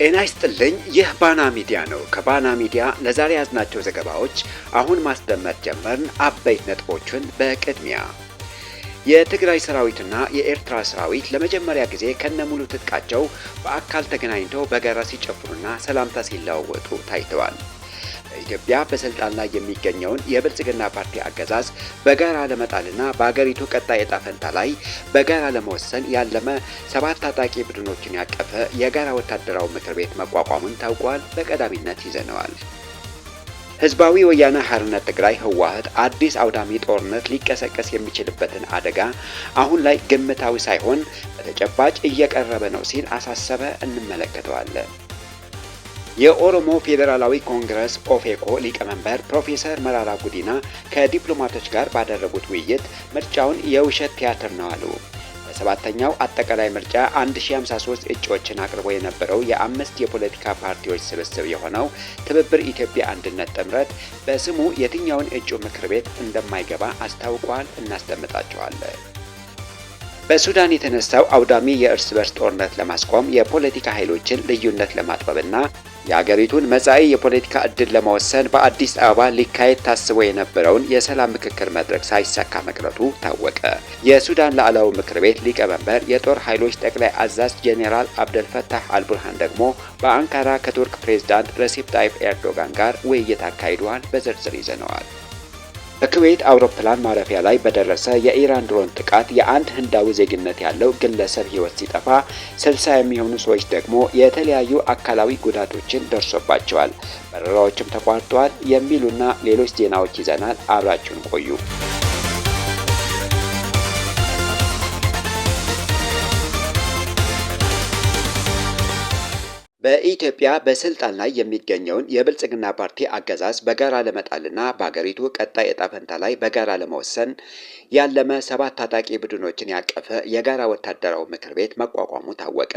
ጤና ይስጥልኝ። ይህ ባና ሚዲያ ነው። ከባና ሚዲያ ለዛሬ ያዝናቸው ዘገባዎች አሁን ማስደመጥ ጀመርን። አበይት ነጥቦችን በቅድሚያ የትግራይ ሰራዊትና የኤርትራ ሰራዊት ለመጀመሪያ ጊዜ ከነሙሉ ትጥቃቸው በአካል ተገናኝተው በጋራ ሲጨፍሩና ሰላምታ ሲለዋወጡ ታይተዋል። ኢትዮጵያ በስልጣን ላይ የሚገኘውን የብልጽግና ፓርቲ አገዛዝ በጋራ ለመጣልና በአገሪቱ ቀጣይ ዕጣ ፈንታ ላይ በጋራ ለመወሰን ያለመ 7 ታጣቂ ቡድኖችን ያቀፈ የጋራ ወታደራዊ ምክር ቤት መቋቋሙን ታውቋል። በቀዳሚነት ይዘነዋል። ህዝባዊ ወያነ ሓርነት ትግራይ ህወሓት አዲስ አውዳሚ ጦርነት ሊቀሰቀስ የሚችልበትን አደጋ አሁን ላይ ግምታዊ ሳይሆን በተጨባጭ እየቀረበ ነው ሲል አሳሰበ። እንመለከተዋለን። የኦሮሞ ፌዴራላዊ ኮንግረስ ኦፌኮ ሊቀመንበር ፕሮፌሰር መራራ ጉዲና ከዲፕሎማቶች ጋር ባደረጉት ውይይት ምርጫውን የውሸት ቲያትር ነው አሉ። በሰባተኛው አጠቃላይ ምርጫ 1053 እጩዎችን አቅርቦ የነበረው የአምስት የፖለቲካ ፓርቲዎች ስብስብ የሆነው ትብብር ኢትዮጵያ አንድነት ጥምረት በስሙ የትኛውን እጩ ምክር ቤት እንደማይገባ አስታውቋል። እናስደምጣቸዋለን። በሱዳን የተነሳው አውዳሚ የእርስ በርስ ጦርነት ለማስቆም የፖለቲካ ኃይሎችን ልዩነት ለማጥበብና የአገሪቱን መጻኢ የፖለቲካ ዕድል ለመወሰን በአዲስ አበባ ሊካሄድ ታስቦ የነበረውን የሰላም ምክክር መድረክ ሳይሳካ መቅረቱ ታወቀ። የሱዳን ሉዓላዊ ምክር ቤት ሊቀመንበር የጦር ኃይሎች ጠቅላይ አዛዥ ጄኔራል አብደልፈታህ አልቡርሃን ደግሞ በአንካራ ከቱርክ ፕሬዝዳንት ረሲፕ ታይፕ ኤርዶጋን ጋር ውይይት አካሂደዋል። በዝርዝር ይዘነዋል። በኩዌት አውሮፕላን ማረፊያ ላይ በደረሰ የኢራን ድሮን ጥቃት የአንድ ህንዳዊ ዜግነት ያለው ግለሰብ ህይወት ሲጠፋ 60 የሚሆኑ ሰዎች ደግሞ የተለያዩ አካላዊ ጉዳቶችን ደርሶባቸዋል። በረራዎችም ተቋርጠዋል። የሚሉና ሌሎች ዜናዎች ይዘናል። አብራችሁን ቆዩ። በኢትዮጵያ በስልጣን ላይ የሚገኘውን የብልጽግና ፓርቲ አገዛዝ በጋራ ለመጣልና በአገሪቱ ቀጣይ ዕጣ ፈንታ ላይ በጋራ ለመወሰን ያለመ 7 ታጣቂ ቡድኖችን ያቀፈ የጋራ ወታደራዊ ምክር ቤት መቋቋሙ ታወቀ።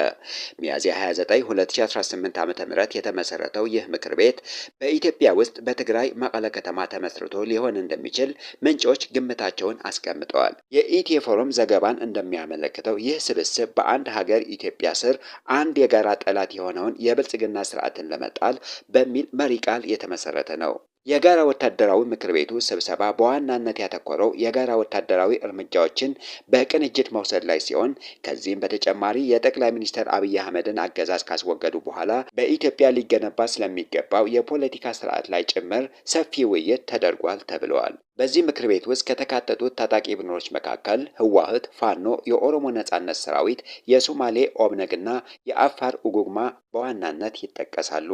ሚያዝያ 29 2018 ዓ.ም የተመሰረተው ይህ ምክር ቤት በኢትዮጵያ ውስጥ በትግራይ መቀለ ከተማ ተመስርቶ ሊሆን እንደሚችል ምንጮች ግምታቸውን አስቀምጠዋል። የኢትዮፎረም ዘገባን እንደሚያመለክተው ይህ ስብስብ በአንድ ሀገር ኢትዮጵያ ስር አንድ የጋራ ጠላት የሆነውን የብልጽግና ስርዓትን ለመጣል በሚል መሪ ቃል የተመሰረተ ነው። የጋራ ወታደራዊ ምክር ቤቱ ስብሰባ በዋናነት ያተኮረው የጋራ ወታደራዊ እርምጃዎችን በቅንጅት መውሰድ ላይ ሲሆን ከዚህም በተጨማሪ የጠቅላይ ሚኒስትር አብይ አህመድን አገዛዝ ካስወገዱ በኋላ በኢትዮጵያ ሊገነባ ስለሚገባው የፖለቲካ ስርዓት ላይ ጭምር ሰፊ ውይይት ተደርጓል ተብለዋል። በዚህ ምክር ቤት ውስጥ ከተካተቱት ታጣቂ ቡድኖች መካከል ህወሓት፣ ፋኖ፣ የኦሮሞ ነጻነት ሰራዊት፣ የሶማሌ ኦብነግና የአፋር ኡጉግማ በዋናነት ይጠቀሳሉ።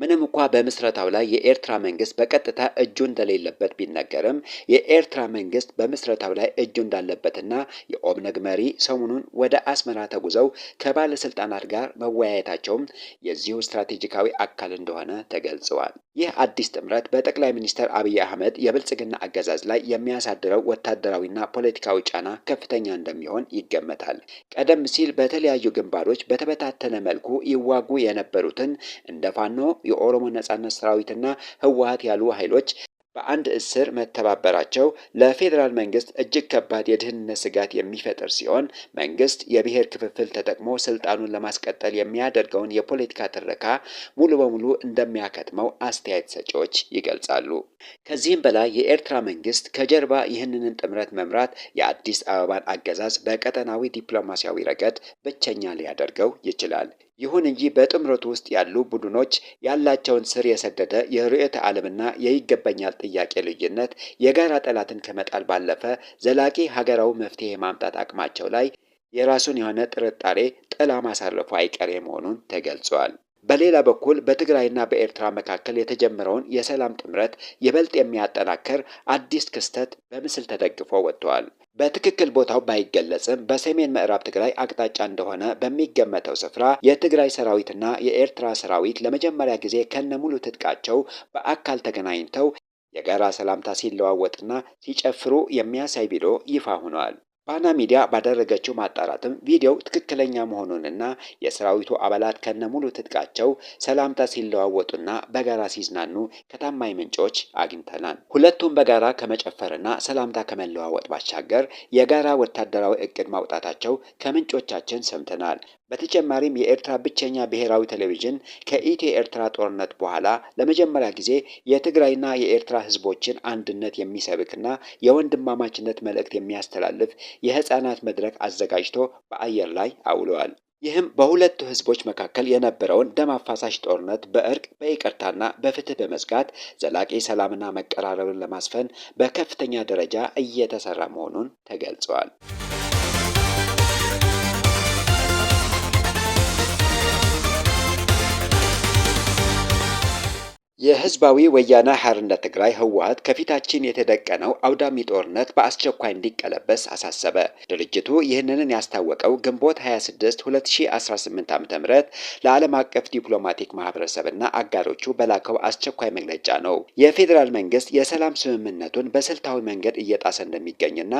ምንም እንኳ በምስረታው ላይ የኤርትራ መንግስት በቀጥታ እጁ እንደሌለበት ቢነገርም የኤርትራ መንግስት በምስረታው ላይ እጁ እንዳለበትና የኦብነግ መሪ ሰሞኑን ወደ አስመራ ተጉዘው ከባለስልጣናት ጋር መወያየታቸውም የዚሁ ስትራቴጂካዊ አካል እንደሆነ ተገልጸዋል። ይህ አዲስ ጥምረት በጠቅላይ ሚኒስትር አብይ አህመድ የብልጽግና አገዛዝ ላይ የሚያሳድረው ወታደራዊና ፖለቲካዊ ጫና ከፍተኛ እንደሚሆን ይገመታል። ቀደም ሲል በተለያዩ ግንባሮች በተበታተነ መልኩ ይዋጉ የነበሩትን እንደ ፋኖ፣ የኦሮሞ ነጻነት ሰራዊትና ህወሓት ያሉ ኃይሎች በአንድ እስር መተባበራቸው ለፌዴራል መንግስት እጅግ ከባድ የደህንነት ስጋት የሚፈጥር ሲሆን መንግስት የብሔር ክፍፍል ተጠቅሞ ስልጣኑን ለማስቀጠል የሚያደርገውን የፖለቲካ ትረካ ሙሉ በሙሉ እንደሚያከትመው አስተያየት ሰጪዎች ይገልጻሉ። ከዚህም በላይ የኤርትራ መንግስት ከጀርባ ይህንን ጥምረት መምራት የአዲስ አበባን አገዛዝ በቀጠናዊ ዲፕሎማሲያዊ ረገድ ብቸኛ ሊያደርገው ይችላል። ይሁን እንጂ በጥምረቱ ውስጥ ያሉ ቡድኖች ያላቸውን ስር የሰደደ የርዕዮተ ዓለምና የይገባኛል ጥያቄ ልዩነት የጋራ ጠላትን ከመጣል ባለፈ ዘላቂ ሀገራዊ መፍትሄ ማምጣት አቅማቸው ላይ የራሱን የሆነ ጥርጣሬ ጥላ ማሳረፉ አይቀሬ መሆኑን ተገልጿል። በሌላ በኩል በትግራይና በኤርትራ መካከል የተጀመረውን የሰላም ጥምረት ይበልጥ የሚያጠናክር አዲስ ክስተት በምስል ተደግፎ ወጥቷል። በትክክል ቦታው ባይገለጽም በሰሜን ምዕራብ ትግራይ አቅጣጫ እንደሆነ በሚገመተው ስፍራ የትግራይ ሰራዊትና የኤርትራ ሰራዊት ለመጀመሪያ ጊዜ ከነሙሉ ትጥቃቸው በአካል ተገናኝተው የጋራ ሰላምታ ሲለዋወጥና ሲጨፍሩ የሚያሳይ ቪዲዮ ይፋ ሆኗል። ባና ሚዲያ ባደረገችው ማጣራትም ቪዲዮው ትክክለኛ መሆኑንና የሰራዊቱ አባላት ከነሙሉ ትጥቃቸው ሰላምታ ሲለዋወጡና በጋራ ሲዝናኑ ከታማኝ ምንጮች አግኝተናል። ሁለቱም በጋራ ከመጨፈርና ሰላምታ ከመለዋወጥ ባሻገር የጋራ ወታደራዊ እቅድ ማውጣታቸው ከምንጮቻችን ሰምተናል። በተጨማሪም የኤርትራ ብቸኛ ብሔራዊ ቴሌቪዥን ከኢትዮ ኤርትራ ጦርነት በኋላ ለመጀመሪያ ጊዜ የትግራይና የኤርትራ ህዝቦችን አንድነት የሚሰብክና የወንድማማችነት መልእክት የሚያስተላልፍ የህፃናት መድረክ አዘጋጅቶ በአየር ላይ አውለዋል። ይህም በሁለቱ ህዝቦች መካከል የነበረውን ደም አፋሳሽ ጦርነት በእርቅ በይቅርታና በፍትህ በመዝጋት ዘላቂ ሰላምና መቀራረብን ለማስፈን በከፍተኛ ደረጃ እየተሰራ መሆኑን ተገልጿል። የህዝባዊ ወያነ ሓርነት ትግራይ ህወሓት ከፊታችን የተደቀነው አውዳሚ ጦርነት በአስቸኳይ እንዲቀለበስ አሳሰበ። ድርጅቱ ይህንን ያስታወቀው ግንቦት 26 2018 ዓ.ም ለዓለም አቀፍ ዲፕሎማቲክ ማህበረሰብና አጋሮቹ በላከው አስቸኳይ መግለጫ ነው። የፌዴራል መንግስት የሰላም ስምምነቱን በስልታዊ መንገድ እየጣሰ እንደሚገኝና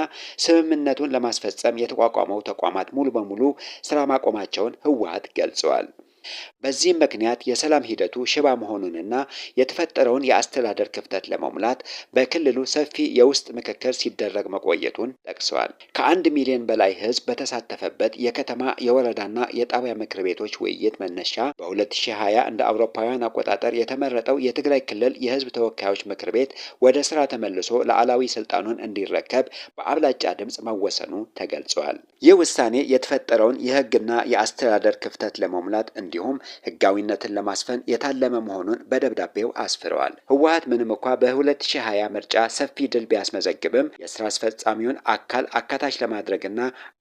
ስምምነቱን ለማስፈጸም የተቋቋመው ተቋማት ሙሉ በሙሉ ስራ ማቆማቸውን ህወሓት ገልጸዋል። በዚህም ምክንያት የሰላም ሂደቱ ሽባ መሆኑንና የተፈጠረውን የአስተዳደር ክፍተት ለመሙላት በክልሉ ሰፊ የውስጥ ምክክር ሲደረግ መቆየቱን ጠቅሰዋል። ከ1 ሚሊዮን በላይ ህዝብ በተሳተፈበት የከተማ የወረዳና የጣቢያ ምክር ቤቶች ውይይት መነሻ በ2020 እንደ አውሮፓውያን አቆጣጠር የተመረጠው የትግራይ ክልል የህዝብ ተወካዮች ምክር ቤት ወደ ስራ ተመልሶ ሉዓላዊ ስልጣኑን እንዲረከብ በአብላጫ ድምፅ መወሰኑ ተገልጿል። ይህ ውሳኔ የተፈጠረውን የህግና የአስተዳደር ክፍተት ለመሙላት እንዲሁም ህጋዊነትን ለማስፈን የታለመ መሆኑን በደብዳቤው አስፍረዋል። ህወሓት ምንም እንኳ በ2020 ምርጫ ሰፊ ድል ቢያስመዘግብም የስራ አስፈጻሚውን አካል አካታች ለማድረግና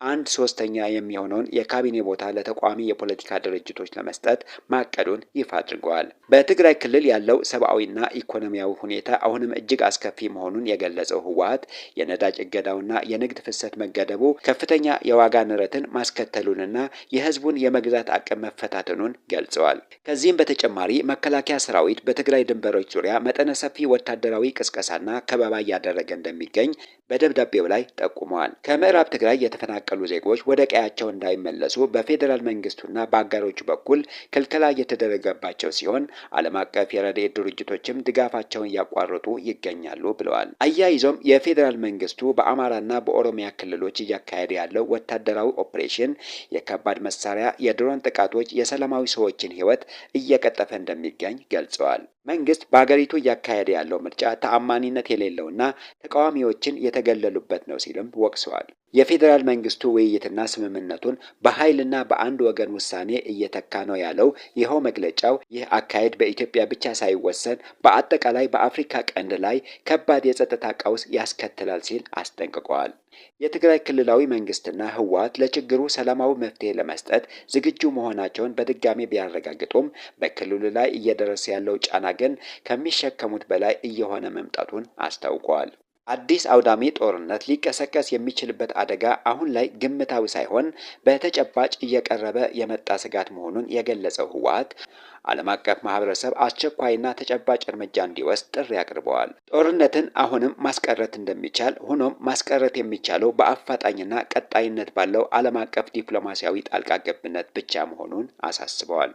1/3 የሚሆነውን የካቢኔ ቦታ ለተቃዋሚ የፖለቲካ ድርጅቶች ለመስጠት ማቀዱን ይፋ አድርገዋል። በትግራይ ክልል ያለው ሰብአዊና ኢኮኖሚያዊ ሁኔታ አሁንም እጅግ አስከፊ መሆኑን የገለጸው ህወሓት የነዳጅ እገዳውና የንግድ ፍሰት መገደቡ ከፍተኛ የዋጋ ንረትን ማስከተሉንና የህዝቡን የመግዛት አቅም መፈታተኑን ገልጸዋል። ከዚህም በተጨማሪ መከላከያ ሰራዊት በትግራይ ድንበሮች ዙሪያ መጠነ ሰፊ ወታደራዊ ቅስቀሳና ከበባ እያደረገ እንደሚገኝ በደብዳቤው ላይ ጠቁመዋል። ከምዕራብ ትግራይ የተፈናቀሉ ዜጎች ወደ ቀያቸው እንዳይመለሱ በፌዴራል መንግስቱና በአጋሮቹ በኩል ክልከላ እየተደረገባቸው ሲሆን ዓለም አቀፍ የረድኤት ድርጅቶችም ድጋፋቸውን እያቋረጡ ይገኛሉ ብለዋል። አያይዞም የፌዴራል መንግስቱ በአማራና በኦሮሚያ ክልሎች እያካሄደ ያለው ወታደራዊ ኦፕሬሽን፣ የከባድ መሳሪያ የድሮን ጥቃቶች የሰላማዊ ሰዎችን ህይወት እየቀጠፈ እንደሚገኝ ገልጸዋል። መንግስት በሀገሪቱ እያካሄደ ያለው ምርጫ ተአማኒነት የሌለውና ተቃዋሚዎችን የተገለሉበት ነው ሲልም ወቅሰዋል። የፌዴራል መንግስቱ ውይይትና ስምምነቱን በኃይልና በአንድ ወገን ውሳኔ እየተካ ነው ያለው ይኸው መግለጫው ይህ አካሄድ በኢትዮጵያ ብቻ ሳይወሰን በአጠቃላይ በአፍሪካ ቀንድ ላይ ከባድ የጸጥታ ቀውስ ያስከትላል ሲል አስጠንቅቀዋል። የትግራይ ክልላዊ መንግስትና ህወሓት ለችግሩ ሰላማዊ መፍትሄ ለመስጠት ዝግጁ መሆናቸውን በድጋሚ ቢያረጋግጡም በክልሉ ላይ እየደረሰ ያለው ጫና ግን ከሚሸከሙት በላይ እየሆነ መምጣቱን አስታውቀዋል። አዲስ አውዳሚ ጦርነት ሊቀሰቀስ የሚችልበት አደጋ አሁን ላይ ግምታዊ ሳይሆን በተጨባጭ እየቀረበ የመጣ ስጋት መሆኑን የገለጸው ህወሓት ዓለም አቀፍ ማህበረሰብ አስቸኳይና ተጨባጭ እርምጃ እንዲወስድ ጥሪ አቅርበዋል። ጦርነትን አሁንም ማስቀረት እንደሚቻል፣ ሆኖም ማስቀረት የሚቻለው በአፋጣኝና ቀጣይነት ባለው ዓለም አቀፍ ዲፕሎማሲያዊ ጣልቃ ገብነት ብቻ መሆኑን አሳስበዋል።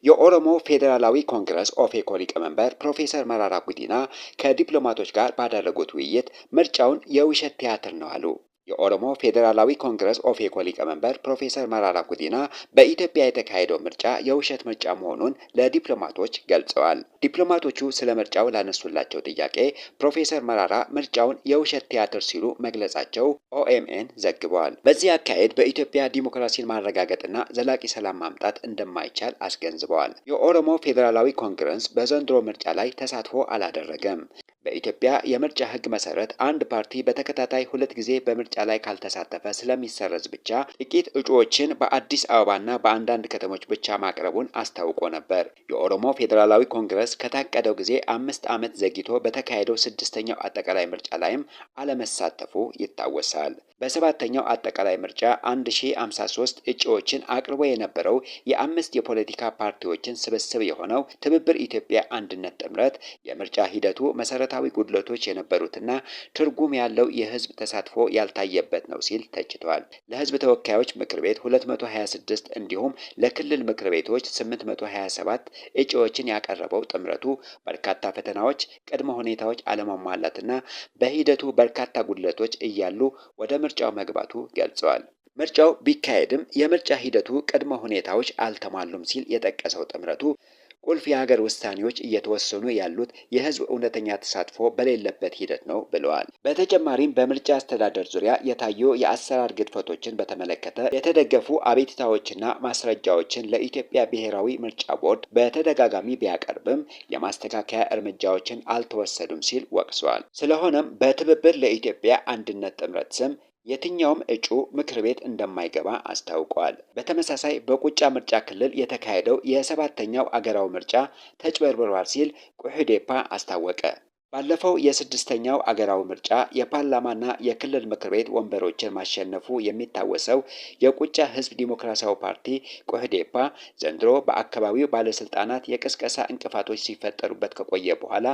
የኦሮሞ ፌዴራላዊ ኮንግረስ ኦፌኮ ሊቀመንበር ፕሮፌሰር መራራ ጉዲና ከዲፕሎማቶች ጋር ባደረጉት ውይይት ምርጫውን የውሸት ቲያትር ነው አሉ። የኦሮሞ ፌዴራላዊ ኮንግረስ ኦፌኮ ሊቀመንበር ፕሮፌሰር መራራ ጉዲና በኢትዮጵያ የተካሄደው ምርጫ የውሸት ምርጫ መሆኑን ለዲፕሎማቶች ገልጸዋል። ዲፕሎማቶቹ ስለ ምርጫው ላነሱላቸው ጥያቄ ፕሮፌሰር መራራ ምርጫውን የውሸት ቲያትር ሲሉ መግለጻቸው ኦኤምኤን ዘግበዋል። በዚህ አካሄድ በኢትዮጵያ ዲሞክራሲን ማረጋገጥና ዘላቂ ሰላም ማምጣት እንደማይቻል አስገንዝበዋል። የኦሮሞ ፌዴራላዊ ኮንግረስ በዘንድሮ ምርጫ ላይ ተሳትፎ አላደረገም። በኢትዮጵያ የምርጫ ሕግ መሰረት አንድ ፓርቲ በተከታታይ 2 ጊዜ በምርጫ ላይ ካልተሳተፈ ስለሚሰረዝ ብቻ ጥቂት እጩዎችን በአዲስ አበባና በአንዳንድ ከተሞች ብቻ ማቅረቡን አስታውቆ ነበር። የኦሮሞ ፌዴራላዊ ኮንግረስ ከታቀደው ጊዜ 5 ዓመት ዘግይቶ በተካሄደው 6ኛው አጠቃላይ ምርጫ ላይም አለመሳተፉ ይታወሳል። በ7ኛው አጠቃላይ ምርጫ 1053 እጩዎችን አቅርቦ የነበረው የ5 የፖለቲካ ፓርቲዎችን ስብስብ የሆነው ትብብር ኢትዮጵያ አንድነት ጥምረት የምርጫ ሂደቱ መሰረታዊ መሰረታዊ ጉድለቶች የነበሩትና ትርጉም ያለው የህዝብ ተሳትፎ ያልታየበት ነው ሲል ተችቷል። ለህዝብ ተወካዮች ምክር ቤት 226 እንዲሁም ለክልል ምክር ቤቶች 827 እጩዎችን ያቀረበው ጥምረቱ በርካታ ፈተናዎች፣ ቅድመ ሁኔታዎች አለመሟላትና በሂደቱ በርካታ ጉድለቶች እያሉ ወደ ምርጫው መግባቱ ገልጸዋል። ምርጫው ቢካሄድም የምርጫ ሂደቱ ቅድመ ሁኔታዎች አልተሟሉም ሲል የጠቀሰው ጥምረቱ ቁልፍ የሀገር ውሳኔዎች እየተወሰኑ ያሉት የህዝብ እውነተኛ ተሳትፎ በሌለበት ሂደት ነው ብለዋል። በተጨማሪም በምርጫ አስተዳደር ዙሪያ የታዩ የአሰራር ግድፈቶችን በተመለከተ የተደገፉ አቤቱታዎችና ማስረጃዎችን ለኢትዮጵያ ብሔራዊ ምርጫ ቦርድ በተደጋጋሚ ቢያቀርብም የማስተካከያ እርምጃዎችን አልተወሰዱም ሲል ወቅሰዋል። ስለሆነም በትብብር ለኢትዮጵያ አንድነት ጥምረት ስም የትኛውም እጩ ምክር ቤት እንደማይገባ አስታውቋል። በተመሳሳይ በቁጫ ምርጫ ክልል የተካሄደው የ7ኛው አገራዊ ምርጫ ተጭበርብሯል ሲል ቁሕዴፓ አስታወቀ። ባለፈው የ6ኛው አገራዊ ምርጫ የፓርላማና የክልል ምክር ቤት ወንበሮችን ማሸነፉ የሚታወሰው የቁጫ ህዝብ ዲሞክራሲያዊ ፓርቲ ቁሕዴፓ ዘንድሮ በአካባቢው ባለስልጣናት የቅስቀሳ እንቅፋቶች ሲፈጠሩበት ከቆየ በኋላ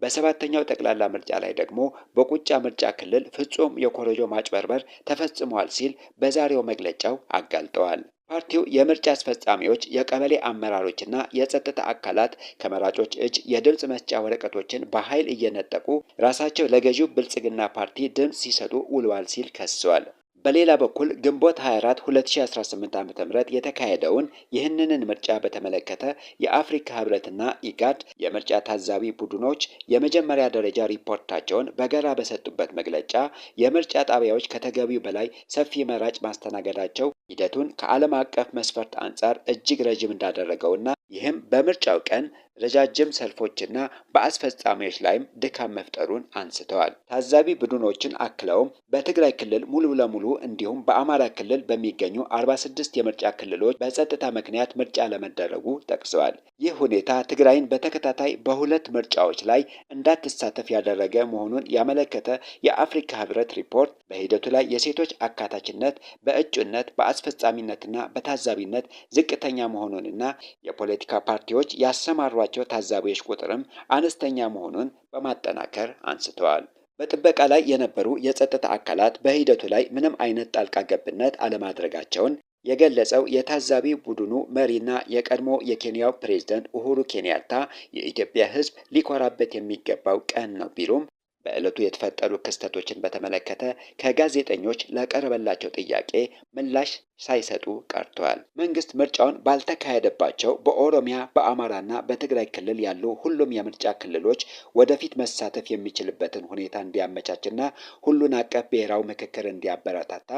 በ7ኛው ጠቅላላ ምርጫ ላይ ደግሞ በቁጫ ምርጫ ክልል ፍጹም የኮረጆ ማጭበርበር ተፈጽሟል ሲል በዛሬው መግለጫው አጋልጠዋል። ፓርቲው የምርጫ አስፈጻሚዎች፣ የቀበሌ አመራሮችና የጸጥታ አካላት ከመራጮች እጅ የድምፅ መስጫ ወረቀቶችን በኃይል እየነጠቁ ራሳቸው ለገዢው ብልጽግና ፓርቲ ድምፅ ሲሰጡ ውለዋል ሲል ከሷል። በሌላ በኩል ግንቦት 24 2018 ዓ.ም የተካሄደውን ይህንን ምርጫ በተመለከተ የአፍሪካ ህብረትና ኢጋድ የምርጫ ታዛቢ ቡድኖች የመጀመሪያ ደረጃ ሪፖርታቸውን በጋራ በሰጡበት መግለጫ የምርጫ ጣቢያዎች ከተገቢው በላይ ሰፊ መራጭ ማስተናገዳቸው ሂደቱን ከዓለም አቀፍ መስፈርት አንጻር እጅግ ረጅም እንዳደረገውና ይህም በምርጫው ቀን ረጃጅም ሰልፎችና በአስፈጻሚዎች ላይም ድካም መፍጠሩን አንስተዋል። ታዛቢ ቡድኖችን አክለውም በትግራይ ክልል ሙሉ ለሙሉ እንዲሁም በአማራ ክልል በሚገኙ 46 የምርጫ ክልሎች በጸጥታ ምክንያት ምርጫ ለመደረጉ ጠቅሰዋል። ይህ ሁኔታ ትግራይን በተከታታይ በሁለት ምርጫዎች ላይ እንዳትሳተፍ ያደረገ መሆኑን ያመለከተ የአፍሪካ ህብረት ሪፖርት በሂደቱ ላይ የሴቶች አካታችነት በእጩነት በአስፈጻሚነትና በታዛቢነት ዝቅተኛ መሆኑንና የፖለቲካ ፓርቲዎች ያሰማሯቸው ታዛቢዎች ቁጥርም አነስተኛ መሆኑን በማጠናከር አንስተዋል። በጥበቃ ላይ የነበሩ የጸጥታ አካላት በሂደቱ ላይ ምንም አይነት ጣልቃ ገብነት አለማድረጋቸውን የገለጸው የታዛቢ ቡድኑ መሪና የቀድሞ የኬንያው ፕሬዝዳንት ኡሁሩ ኬንያታ የኢትዮጵያ ህዝብ ሊኮራበት የሚገባው ቀን ነው ቢሉም በዕለቱ የተፈጠሩ ክስተቶችን በተመለከተ ከጋዜጠኞች ለቀረበላቸው ጥያቄ ምላሽ ሳይሰጡ ቀርተዋል። መንግስት ምርጫውን ባልተካሄደባቸው በኦሮሚያ በአማራና በትግራይ ክልል ያሉ ሁሉም የምርጫ ክልሎች ወደፊት መሳተፍ የሚችልበትን ሁኔታ እንዲያመቻችና ሁሉን አቀፍ ብሔራዊ ምክክር እንዲያበረታታ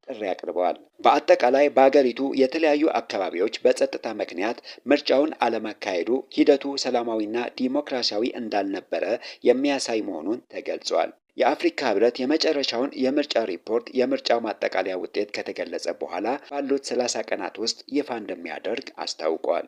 ጥሪ አቅርበዋል። በአጠቃላይ በአገሪቱ የተለያዩ አካባቢዎች በጸጥታ ምክንያት ምርጫውን አለመካሄዱ ሂደቱ ሰላማዊና ዲሞክራሲያዊ እንዳልነበረ የሚያሳይ መሆኑን ተገልጿል። የአፍሪካ ህብረት የመጨረሻውን የምርጫ ሪፖርት የምርጫው ማጠቃለያ ውጤት ከተገለጸ በኋላ ባሉት 30 ቀናት ውስጥ ይፋ እንደሚያደርግ አስታውቋል።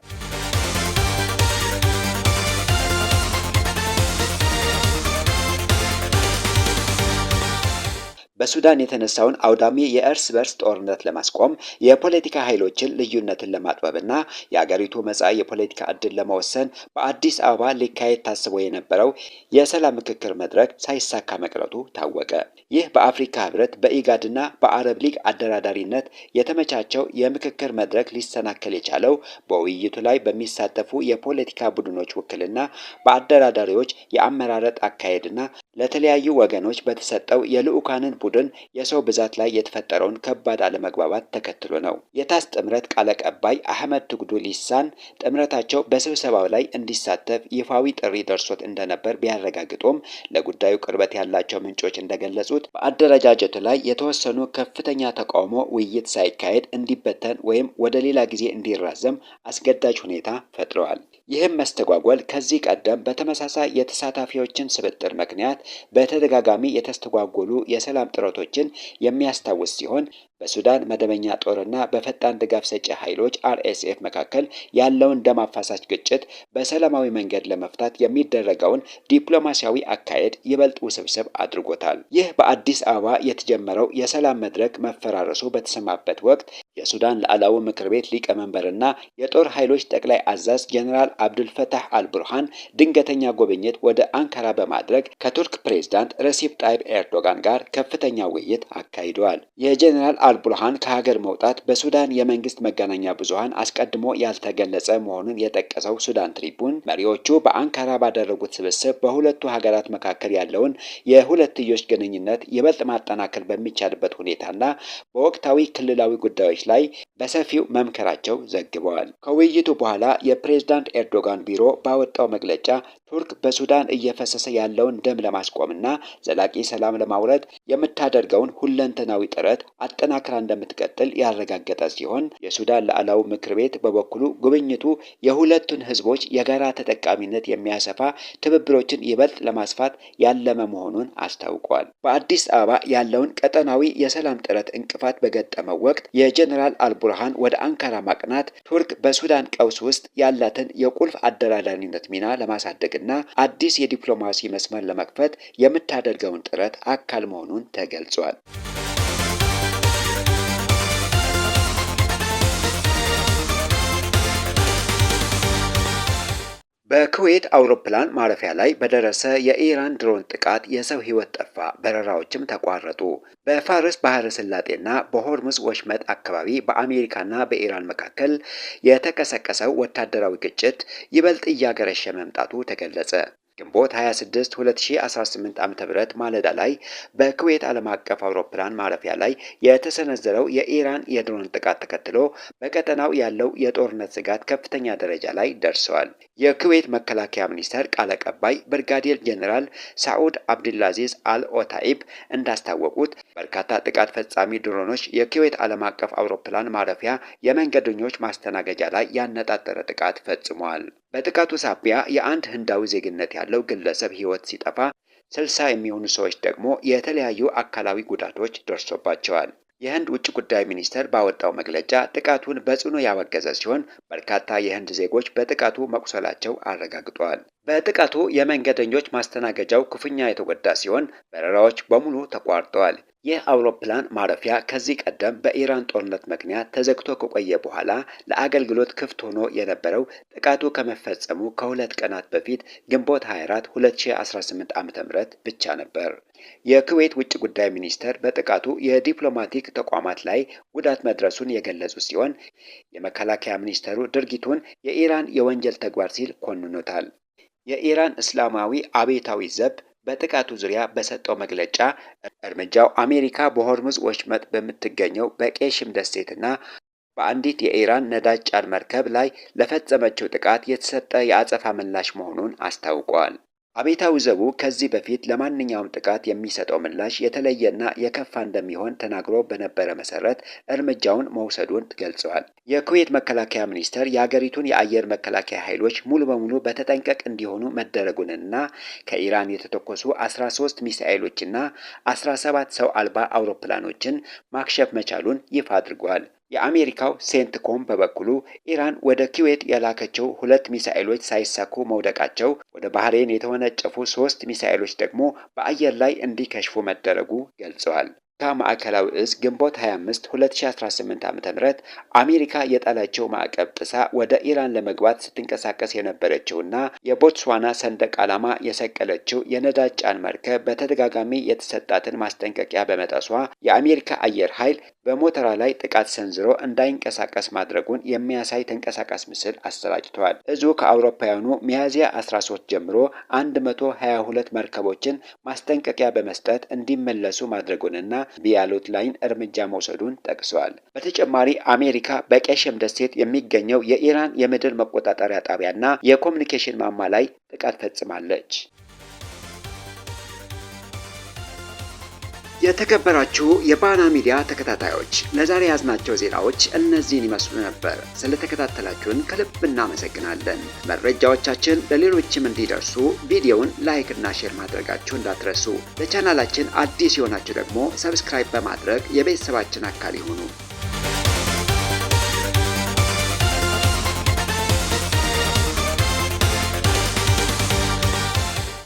በሱዳን የተነሳውን አውዳሚ የእርስ በርስ ጦርነት ለማስቆም የፖለቲካ ኃይሎችን ልዩነትን ለማጥበብና የአገሪቱ መጻኢ የፖለቲካ ዕድል ለመወሰን በአዲስ አበባ ሊካሄድ ታስቦ የነበረው የሰላም ምክክር መድረክ ሳይሳካ መቅረቱ ታወቀ። ይህ በአፍሪካ ህብረት በኢጋድና በአረብ ሊግ አደራዳሪነት የተመቻቸው የምክክር መድረክ ሊሰናከል የቻለው በውይይቱ ላይ በሚሳተፉ የፖለቲካ ቡድኖች ውክልና በአደራዳሪዎች የአመራረጥ አካሄድና ለተለያዩ ወገኖች በተሰጠው የልዑካንን ቡድን የሰው ብዛት ላይ የተፈጠረውን ከባድ አለመግባባት ተከትሎ ነው። የታስ ጥምረት ቃል አቀባይ አህመድ ትጉዱ ሊሳን ጥምረታቸው በስብሰባው ላይ እንዲሳተፍ ይፋዊ ጥሪ ደርሶት እንደነበር ቢያረጋግጡም ለጉዳዩ ቅርበት ያላቸው ምንጮች እንደገለጹት በአደረጃጀቱ ላይ የተወሰኑ ከፍተኛ ተቃውሞ ውይይት ሳይካሄድ እንዲበተን ወይም ወደ ሌላ ጊዜ እንዲራዘም አስገዳጅ ሁኔታ ፈጥረዋል። ይህም መስተጓጎል ከዚህ ቀደም በተመሳሳይ የተሳታፊዎችን ስብጥር ምክንያት በተደጋጋሚ የተስተጓጎሉ የሰላም ጥረቶችን የሚያስታውስ ሲሆን በሱዳን መደበኛ ጦርና በፈጣን ድጋፍ ሰጪ ኃይሎች RSF መካከል ያለውን ደም አፋሳሽ ግጭት በሰላማዊ መንገድ ለመፍታት የሚደረገውን ዲፕሎማሲያዊ አካሄድ ይበልጥ ውስብስብ አድርጎታል። ይህ በአዲስ አበባ የተጀመረው የሰላም መድረክ መፈራረሱ በተሰማበት ወቅት የሱዳን ሉዓላዊ ምክር ቤት ሊቀመንበርና የጦር ኃይሎች ጠቅላይ አዛዥ ጀነራል አብዱልፈታህ አልቡርሃን ድንገተኛ ጉብኝት ወደ አንካራ በማድረግ ከቱርክ ፕሬዝዳንት ረሲፕ ጣይብ ኤርዶጋን ጋር ከፍተኛ ውይይት አካሂደዋል። የጀነራል አልቡርሃን ከሀገር መውጣት በሱዳን የመንግስት መገናኛ ብዙሃን አስቀድሞ ያልተገለጸ መሆኑን የጠቀሰው ሱዳን ትሪቡን መሪዎቹ በአንካራ ባደረጉት ስብስብ በሁለቱ ሀገራት መካከል ያለውን የሁለትዮሽ ግንኙነት ይበልጥ ማጠናከር በሚቻልበት ሁኔታና በወቅታዊ ክልላዊ ጉዳዮች ላይ በሰፊው መምከራቸው ዘግበዋል። ከውይይቱ በኋላ የፕሬዝዳንት ኤርዶጋን ቢሮ ባወጣው መግለጫ ቱርክ በሱዳን እየፈሰሰ ያለውን ደም ለማስቆምና ዘላቂ ሰላም ለማውረድ የምታደርገውን ሁለንተናዊ ጥረት አጠናክራ እንደምትቀጥል ያረጋገጠ ሲሆን የሱዳን ሉዓላዊ ምክር ቤት በበኩሉ ጉብኝቱ የሁለቱን ህዝቦች የጋራ ተጠቃሚነት የሚያሰፋ ትብብሮችን ይበልጥ ለማስፋት ያለመ መሆኑን አስታውቋል። በአዲስ አበባ ያለውን ቀጠናዊ የሰላም ጥረት እንቅፋት በገጠመው ወቅት የጀነራል አልቡርሃን ወደ አንካራ ማቅናት ቱርክ በሱዳን ቀውስ ውስጥ ያላትን የቁልፍ አደራዳሪነት ሚና ለማሳደግና አዲስ የዲፕሎማሲ መስመር ለመክፈት የምታደርገውን ጥረት አካል መሆኑን ተገልጿል። በኩዌት አውሮፕላን ማረፊያ ላይ በደረሰ የኢራን ድሮን ጥቃት የሰው ሕይወት ጠፋ፣ በረራዎችም ተቋረጡ። በፋርስ ባህረ ሰላጤና በሆርሙዝ ወሽመጥ አካባቢ በአሜሪካና በኢራን መካከል የተቀሰቀሰው ወታደራዊ ግጭት ይበልጥ እያገረሸ መምጣቱ ተገለጸ። ግንቦት 26 2018 ዓ.ም ማለዳ ላይ በኩዌት ዓለም አቀፍ አውሮፕላን ማረፊያ ላይ የተሰነዘረው የኢራን የድሮን ጥቃት ተከትሎ በቀጠናው ያለው የጦርነት ስጋት ከፍተኛ ደረጃ ላይ ደርሰዋል። የኩዌት መከላከያ ሚኒስቴር ቃል አቀባይ ብርጋዴር ጄኔራል ሳዑድ አብዱልአዚዝ አል ኦታኢብ እንዳስታወቁት በርካታ ጥቃት ፈጻሚ ድሮኖች የኩዌት ዓለም አቀፍ አውሮፕላን ማረፊያ የመንገደኞች ማስተናገጃ ላይ ያነጣጠረ ጥቃት ፈጽመዋል። በጥቃቱ ሳቢያ የአንድ ህንዳዊ ዜግነት ያለው ግለሰብ ህይወት ሲጠፋ 60 የሚሆኑ ሰዎች ደግሞ የተለያዩ አካላዊ ጉዳቶች ደርሶባቸዋል። የህንድ ውጭ ጉዳይ ሚኒስቴር ባወጣው መግለጫ ጥቃቱን በጽኑ ያወገዘ ሲሆን በርካታ የህንድ ዜጎች በጥቃቱ መቁሰላቸው አረጋግጠዋል። በጥቃቱ የመንገደኞች ማስተናገጃው ክፉኛ የተጎዳ ሲሆን በረራዎች በሙሉ ተቋርጠዋል። ይህ አውሮፕላን ማረፊያ ከዚህ ቀደም በኢራን ጦርነት ምክንያት ተዘግቶ ከቆየ በኋላ ለአገልግሎት ክፍት ሆኖ የነበረው ጥቃቱ ከመፈጸሙ ከሁለት ቀናት በፊት ግንቦት 24 2018 ዓ.ም ብቻ ነበር። የኩዌት ውጭ ጉዳይ ሚኒስቴር በጥቃቱ የዲፕሎማቲክ ተቋማት ላይ ጉዳት መድረሱን የገለጹ ሲሆን የመከላከያ ሚኒስቴሩ ድርጊቱን የኢራን የወንጀል ተግባር ሲል ኮንኖታል። የኢራን እስላማዊ አብዮታዊ ዘብ በጥቃቱ ዙሪያ በሰጠው መግለጫ እርምጃው አሜሪካ በሆርሙዝ ወሽመጥ በምትገኘው በቄሽም ደሴትና በአንዲት የኢራን ነዳጅ ጫኝ መርከብ ላይ ለፈጸመችው ጥቃት የተሰጠ የአጸፋ ምላሽ መሆኑን አስታውቋል። አብዮታዊ ዘቡ ከዚህ በፊት ለማንኛውም ጥቃት የሚሰጠው ምላሽ የተለየና የከፋ እንደሚሆን ተናግሮ በነበረ መሰረት እርምጃውን መውሰዱን ገልጸዋል። የኩዌት መከላከያ ሚኒስቴር የአገሪቱን የአየር መከላከያ ኃይሎች ሙሉ በሙሉ በተጠንቀቅ እንዲሆኑ መደረጉንና ከኢራን የተተኮሱ 13 ሚሳኤሎችና 17 ሰው አልባ አውሮፕላኖችን ማክሸፍ መቻሉን ይፋ አድርጓል። የአሜሪካው ሴንትኮም በበኩሉ ኢራን ወደ ኩዌት የላከችው 2 ሚሳኤሎች ሳይሳኩ መውደቃቸው፣ ወደ ባህሬን የተወነጨፉ 3 ሚሳኤሎች ደግሞ በአየር ላይ እንዲከሽፉ መደረጉ ገልጸዋል። ማዕከላዊ እዝ ግንቦት 25 2018 ዓ.ም አሜሪካ የጣለችው ማዕቀብ ጥሳ ወደ ኢራን ለመግባት ስትንቀሳቀስ የነበረችውና የቦትስዋና ሰንደቅ ዓላማ የሰቀለችው የነዳጅ ጫኝ መርከብ በተደጋጋሚ የተሰጣትን ማስጠንቀቂያ በመጣሷ የአሜሪካ አየር ኃይል በሞተራ ላይ ጥቃት ሰንዝሮ እንዳይንቀሳቀስ ማድረጉን የሚያሳይ ተንቀሳቃሽ ምስል አሰራጭተዋል። እዙ ከአውሮፓውያኑ ሚያዝያ 13 ጀምሮ 122 መርከቦችን ማስጠንቀቂያ በመስጠት እንዲመለሱ ማድረጉንና ቢያሉት ላይን እርምጃ መውሰዱን ጠቅሰዋል። በተጨማሪ አሜሪካ በቄሽም ደሴት የሚገኘው የኢራን የምድር መቆጣጠሪያ ጣቢያና የኮሙኒኬሽን ማማ ላይ ጥቃት ፈጽማለች። የተከበራችሁ የባና ሚዲያ ተከታታዮች ለዛሬ ያዝናቸው ዜናዎች እነዚህን ይመስሉ ነበር። ስለተከታተላችሁን ከልብ እናመሰግናለን። መረጃዎቻችን ለሌሎችም እንዲደርሱ ቪዲዮውን ላይክ እና ሼር ማድረጋችሁ እንዳትረሱ። ለቻናላችን አዲስ የሆናችሁ ደግሞ ሰብስክራይብ በማድረግ የቤተሰባችን አካል ይሁኑ።